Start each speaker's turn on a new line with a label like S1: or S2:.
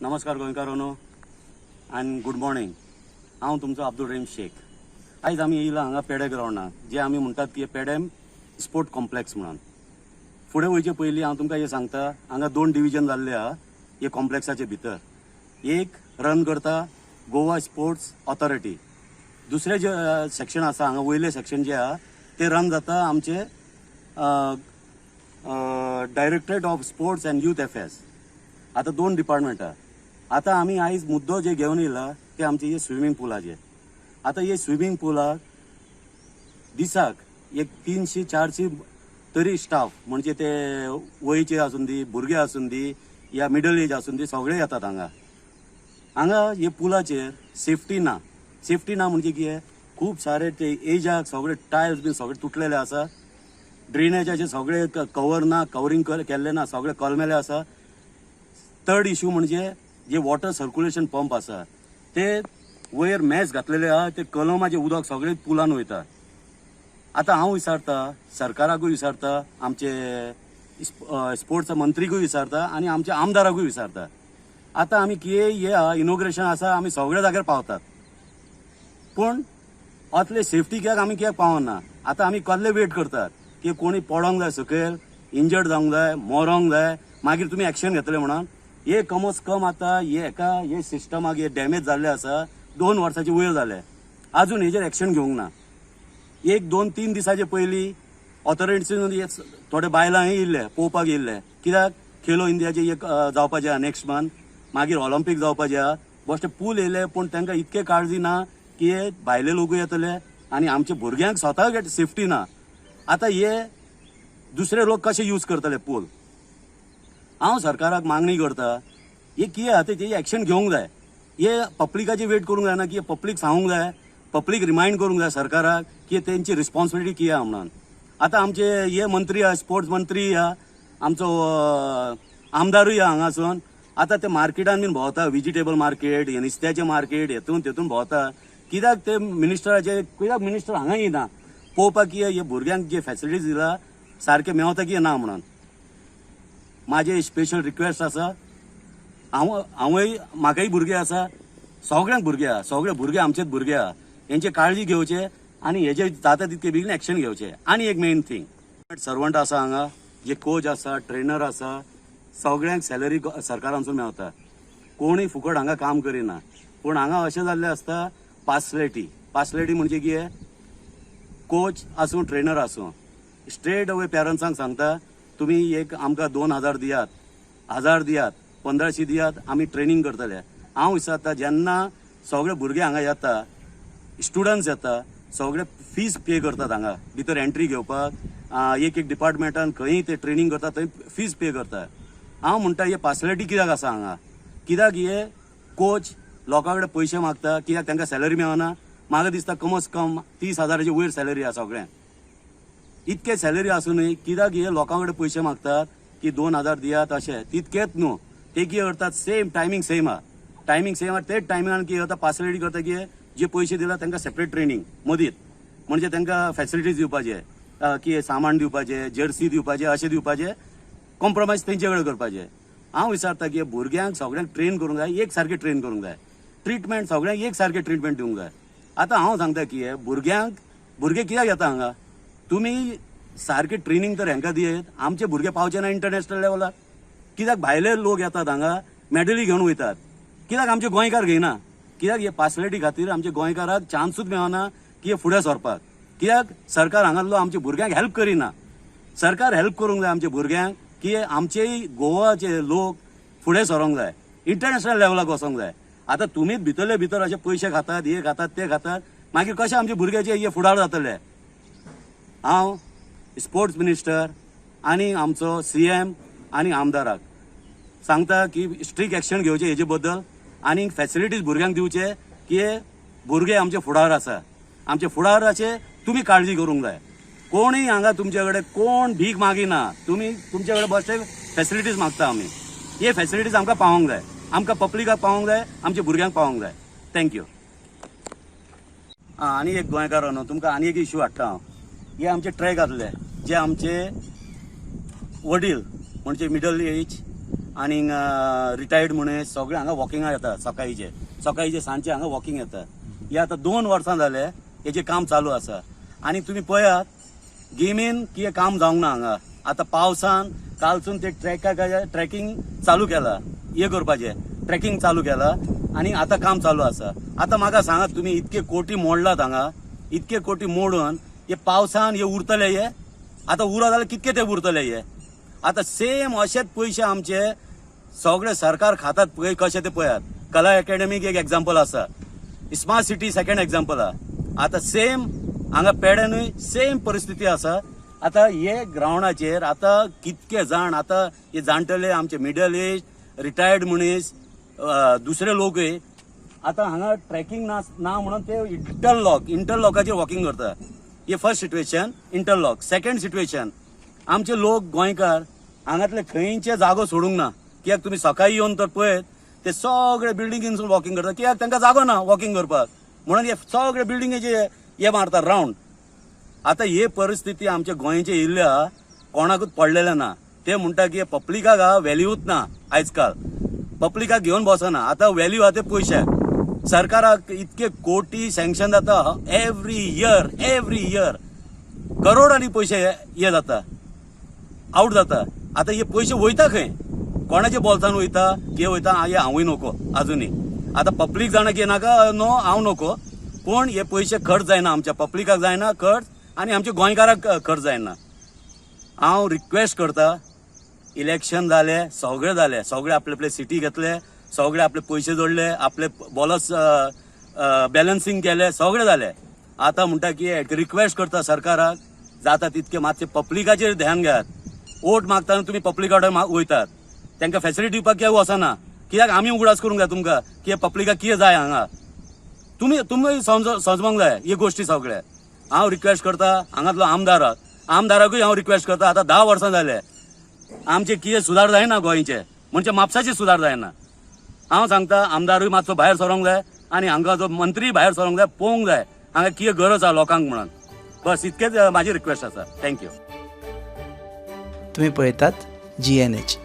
S1: नमस्कार गोंयकारांनो end good morning. हांव तुमचो अब्दुल रहीम शेख। आयज आमी येयला हांगा पेडे ग्राउंडाक, जे आमी म्हणटात की पेडेम स्पोर्ट कॉम्प्लेक्स म्हणून। फुडें वयचे पयलीं हांव तुमकां हे सांगता, हांगा 2 डिविजन जाल्ले आहा हे कॉम्प्लेक्साचे भितर। एक रन करता गोवा स्पोर्ट्स ऑथॉरिटी, दुसरे जे सेक्शन आसा हांगा वयले सेक्शन जे आहा ते रन जाता आमचे directorate of sports end youth affairs. आता 2 डिपार्टमेंट आहा। आता आमी आयज मुद्दो जे घेवन येयला ते आमचे हे स्विमींग पुलाचे। आता हे स्विमींग पुलाक दिसाक एक 300-400 तरी स्टाफ, म्हणजे ते वयचे आसून दी, भुरगे आसून दी या मिडल एज आसून दी, सगळे येतात हांगा। हांगा हे पुलाचेर सेफ्टी ना म्हणजे कितें, खूप सारे ते एजाक सगळे टायल्स बीन सगळे तुटलेले आसा। ड्रेनेजाचे सगळे कवर ना, कवरिंग केल्ले ना, सगळे कलमेले आसा। थर्ड इश्यू म्हणजे जे वॉटर सर्क्युलेशन पंप आसा ते वयर मॅच घातलेले आहा, ते कलमाचे उदक सगळे पुलान वयता। आता हांव विचारता सरकाराकूय विचारता, आमचे स्पोर्ट्स मंत्रीकूय विचारता आणि आमच्या आमदाराकूय विचारता। आता आमी कितें हे इनॉग्रेशन आसा आमी सगळे जाग्यार पावतात, पूण असले सेफ्टी कित्याक आमी कित्याक पावना? आता आमी कसले वेट करतात की कोणी पडोंक जाय, सकयल इंजर्ड जावंक जाय, मरोंक जाय, मागीर तुमी एक्शन घेतले म्हणून? हे कमोस कम आता हे सिस्टमाक हे डॅमेज जाल्ले आसा, 2 वर्साचे वयर जाले, अजून हेजेर एक्शन घेवंक ना। 1-2-3 दिसाचे पयलीं ऑथॉरिटीन थोडे बायलां येयल्ले पळोवपाक येयल्ले, कित्याक खेलो इंडियाचे एक जावपाचे आहा नेक्स्ट मंथ, मागीर ऑलिंपिक जावपाचे आहा। बेश्टे पूल येयले, पूण तांकां इतके काळजी ना की हे भायले लोकूय येतले आनी आमच्या भुरग्यांक स्वताक सेफ्टी ना। आता हे दुसरे लोक कशे यूज करतले पूल? हांव सरकाराक मागणी करता, हे कितें आहा तेची एक्शन घेवंक जाय। हे पब्लिकाची वेट करूंक जायना की पब्लीक सांगूंक जाय, पब्लीक रिमाइंड करूंक जाय सरकाराक की तेंची रिस्पॉन्सिबिलिटी कितें आहा म्हणून। आता आमचे हे मंत्री आहा, स्पोर्ट्स मंत्री आहा, आमचो आमदारूय आहा हांगासून। आता ते मार्केटान बीन भोंवता, व्हेजिटेबल मार्केट, हे नुस्त्याचे मार्केट, हेतून भोंवता। कित्याक ते कित्याक मिनिस्टर हांगा येना पळोवपाक की हे भुरग्यांक जे फॅसिलिटीज दिला सारखे मेवता की ना म्हणून? माझे स्पेशल रिक्वेस्ट आसा, हांवूय म्हाकाय भुरगे आसा, सगळ्यांक भुरगे आहा, सगळे भुरगे आमचेच भुरगे आहा। हेंचे काळजी घेवचे आणि हेजे जाता तितके बेगीन एक्शन घेवचे। आणि एक मेन थिंग, सर्वंट आसा हांगा, जे कोच आसा, ट्रेनर आसा, सगळ्यांक सॅलरी सरकारांसून मेवता, कोणूय फुकट हांगा काम करिना। पूण हांगा अशें जाल्लें आसता, पार्सलिटी म्हणजे कितें, कोच आसूं ट्रेनर आसूं स्ट्रेट अवे पेरंट्सांक सांगता, तुमी एक आमकां 2000 दियात, 1000 दियात, 1500 दियात, आमी ट्रेनिंग करतले। हांव विचारता, जेन्ना सगळे भुरगे हांगा येता, स्टुडंट्स येता, सगळे फीज पे करतात हांगा भितर एंट्री घेवपाक। एक डिपार्टमेंटान खंयी ते ट्रेनिंग करता थंय फीज पे करता। हांव म्हणटा हे पार्सलिटी कित्याक आसा हांगा? कित्याक हे कोच लोकां कडेन पयशे मागता, कित्याक तांकां सॅलरी मेळना? म्हाका दिसता कमोस कम 30,000चे वयर सॅलरी आहा सगळ्यांक। इतके सॅलरी आसूनय कित्याक हे लोकां कडेन पयशे मागतात की 2000 दियात अशें? तितकेच न्हू, ते कितें करतात, सेम टायमींग सेम आहा, तेच टायमिंगान कितें करता, पार्सलिटी करता की जे पयशे दिला तांकां सेपरेट ट्रेनिंग मदींच, म्हणजे तांकां फॅसिलिटीज दिवपाचे, की सामान दिवपाचे, जर्सी दिवपाचे, अशें दिवपाचे, कॉम्प्रोमायज तेंचे कडेन करपाचे। हांव विचारता की भुरग्यांक सगळ्यांक ट्रेन करूंक जाय, एक सारखे ट्रेन करूंक जाय, ट्रिटमेंट सगळ्यांक एक सारखे ट्रिटमेंट दिवंक जाय। आता हांव सांगता की भुरगे कित्याक येता हांगा? तुमी सारखे ट्रेनिंग तर हांकां दियेत, आमचे भुरगे पावचे ना इंटरनॅशनल लेवलाक? कित्याक भायले लोक येतात हांगा मॅडली घेवन वयतात, कित्याक आमचे गोंयकार घेयना? कित्याक हे पार्सलिटी खातीर आमच्या गोंयकाराक चान्सूच मेळना की हे फुडें सरपाक? कित्याक सरकार हांगालो आमच्या भुरग्यांक हेल्प करिना? सरकार हेल्प करूंक जाय आमच्या भुरग्यांक, की आमचेय गोवाचे लोक फुडें सरोंक जाय, इंटरनॅशनल लेवलाक वचोंक जाय। आता तुमीच भितरले भितर अशे पयशे खातात, हे खातात, ते खातात, मागीर कशे आमचे भुरग्याचे हे फुडार जातले? हांव स्पोर्ट्स मिनिस्टर आनी आमचो CM आनी आमदाराक सांगता की स्ट्रिक्ट एक्शन घेवचे हेजे बद्दल, आनी फॅसिलिटीज भुरग्यांक दिवचे, की भुरगे आमचे फुडार आसा, आमचे फुडाराचे तुमी काळजी करूंक जाय। कोणूय हांगा तुमचे कडेन कोण भीक मागिना, तुमी तुमचे कडेन बेश्टे फॅसिलिटीज मागता आमी, हे फॅसिलिटीज आमकां पावोंक जाय, आमकां पब्लिकाक पावोंक जाय, आमच्या भुरग्यांक पावोंक जाय। थँक्यू। आनी एक गोंयकारांनो तुमकां आनी एक इश्यू हाडटा हांव। हे आमचे ट्रॅक आसले, जे आमचे वडील म्हणजे मिडल एज आनी रिटायर्ड मनीस सगळे हांगा वॉकिंगाक येता सकाळीचे सांजचे हांगा वॉकिंग येता. हे आतां 2 वर्सां जाले हेजें काम चालू आसा. आनी तुमी पळयात गेमीन कितें काम जावंक ना हांगा. आतां पावसान कालसून ते ट्रॅकिंग चालू केला, हे करपाचें ट्रॅकिंग चालू केला आनी आतां काम चालू आसा. आतां म्हाका सांगात तुमी इतके कोटी मोडलात हांगा, इतके कोटी मोडून हे पावसान हे उरतले हे आतां उरत जाल्यार कितके ते उरतले हे. आतां सेम अशेच पयशे आमचे सगळे सरकार खातात पळय कशे ते पळयात. कला अकॅडमीक एक एग्जाम्पल आसा, स्मार्ट सिटी सेकंड एग्जाम्पल आहा. आतां सेम हांगा पेड्यानूय सेम परिस्थिती आसा. आतां हे ग्रावंडाचेर आतां कितके जाण आतां हे जाणटेले आमचे मिडल एज रिटायर्ड मनीस दुसरे लोकूय आतां हांगा ट्रॅकिंग ना म्हणून ते इंटरलॉकाचेर वॉकिंग करता. हे first situation interlock. Second situation आमचे लोक गोंयकार हांगातले खंयचे जागो सोडूंक ना. कित्याक तुमी सकाळी येवन तर पळयत ते सगळे बिल्डिंगेसून वॉकिंग करता. कित्याक तांकां जागो ना वॉकिंग करपाक म्हणून हे सगळे बिल्डिंगेचे हे मारतात रावंड. आतां हे परिस्थिती आमच्या गोंयचे येयल्ल्या कोणाकूच पडलेले ना. ते म्हणटा की पब्लिकाक व्हॅल्यूच ना आयज काल, पब्लिकाक घेवन बसना. आतां व्हॅल्यू आहा ते पयशाक. सरकाराक इतके कोटी सँक्शन जाता एव्हरी इयर करोडांनी पयशे हे जाता आउट जाता. आतां हे पयशे वयता खंय, कोणाच्या बोल्सान वयता हे वयता हे हांवूय नको अजुनी. आतां पब्लीक जाणां की नाका नो हांव नको, पूण हे पयशे खर्च जायना आमच्या पब्लिकाक जायना खर्च आनी आमच्या गोंयकाराक खर्च जायना. हांव रिक्वेस्ट करता, इलेक्शन जाले सगळे आपले सिटी घेतले, सगळे आपले पयशे जोडले, आपले बॉलस बॅलन्सिंग केले, सगळे जाले. आतां म्हणटा की रिक्वेस्ट करता सरकाराक जाता तितके मातशे पब्लिकाचेर ध्यान घेयात. वोट मागतना तुमी पब्लिका कडेन वयतात, तांकां फॅसिलिटी दिवपाक कित्याक वचना. कित्याक आमी उगडास करूंक जाय तुमकां की पब्लिकाक कितें जाय हांगा. तुमी समजूंक जाय हे गोश्टी सगळे. हांव रिक्वेस्ट करता हांगातलो आमदाराकूय हांव रिक्वेस्ट करता. आतां 10 वर्सां जाले आमचे कितें सुदार जायना गोंयचे म्हणजे म्हापसाचे सुदार जायना. हांव सांगता आमदारूय मातसो भायर सरोंक जाय आनी हांगा जो मंत्री भायर सरोंक जाय, पळोवंक जाय हांगा कितें गरज आहा लोकांक म्हणून. बस इतकेच म्हाजी रिक्वेस्ट आसा. थँक्यू.
S2: तुम्ही पळयतात GNH.